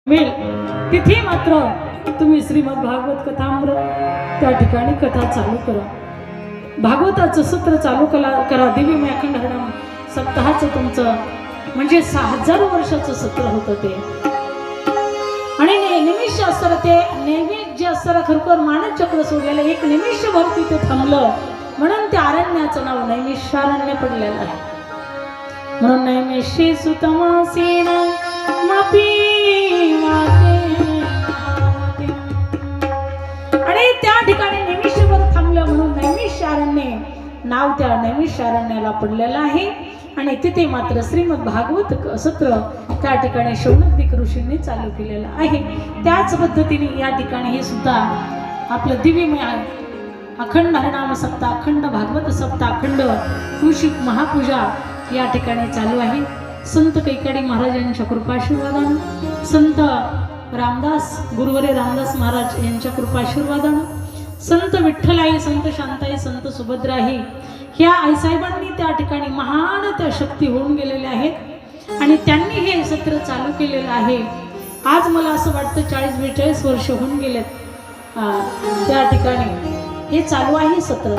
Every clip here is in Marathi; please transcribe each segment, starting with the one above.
मिळेल तिथे मात्र तुम्ही श्रीमद भागवत कथामृत त्या ठिकाणी कथा चालू करा. भागवताचं सत्र चालू करा. दिव्यमय अखंड हरिनाम सप्ताहाचं तुमचं म्हणजे 6000 वर्षाचं सत्र होतं ते. आणि निमिष असताना ते नैवेद्य असताना खरोखर मानव चक्र सोडलेलं एक निमिषभर तिथे थांबलं म्हणून त्या अरण्याचं नाव नैमिषारण्य पडलेलं आहे. म्हणून नैमिषे सुतमासेन मापी आणि त्या ठिकाणी नैमिषभर थांबलं म्हणून नैमिषारण्य नाव त्या नैमिषारण्याला पडलेलं आहे. आणि तिथे मात्र श्रीमद भागवत सत्र त्या ठिकाणी शौनक ऋषींनी चालू केलेलं आहे. त्याच पद्धतीने या ठिकाणी हे सुद्धा आपलं दिव्यमय अखंड हरिनाम सप्ताह, अखंड भागवत सप्ताह, अखंड कुशिक महापूजा या ठिकाणी चालू आहे. संत कैकाडी महाराजांच्या कृपाशीर्वादानं, संत रामदास गुरुवरे रामदास महाराज यांच्या कृपाशीर्वादानं, संत विठ्ठलाई, संत शांताई, संत सुभद्राई ह्या आईसाहेबांनी त्या ठिकाणी महान त्या शक्ती होऊन गेलेल्या आहेत आणि त्यांनी हे सत्र चालू केलेलं आहे. आज मला असं वाटतं 40-42 वर्ष होऊन गेलेत त्या ठिकाणी हे चालू आहे सत्र.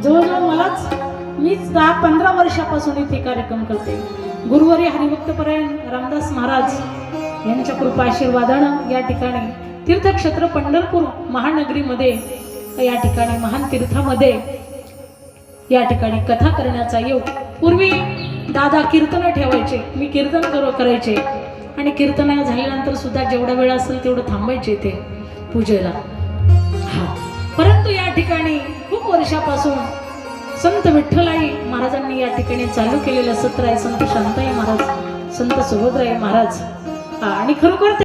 जवळजवळ मीच 10-15 वर्षापासून इथे कार्यक्रम करते. गुरुवारी हरिभक्तपरायण रामदास महाराज यांच्या कृपाशीर्वादानं या ठिकाणी तीर्थक्षेत्र पंढरपूर महानगरीमध्ये या ठिकाणी महान तीर्थामध्ये या ठिकाणी कथा करण्याचा योग. पूर्वी दादा कीर्तन ठेवायचे, मी कीर्तन करायचे आणि कीर्तन झाल्यानंतर सुद्धा जेवढा वेळ असेल तेवढं थांबायचे ते पूजेला. परंतु या ठिकाणी खूप वर्षापासून संत विठ्ठलाई महाराजांनी या ठिकाणी चालू केलेलं सत्र आहे. संत शांताई महाराज, संत सुभद्राई महाराज आणि खरोखर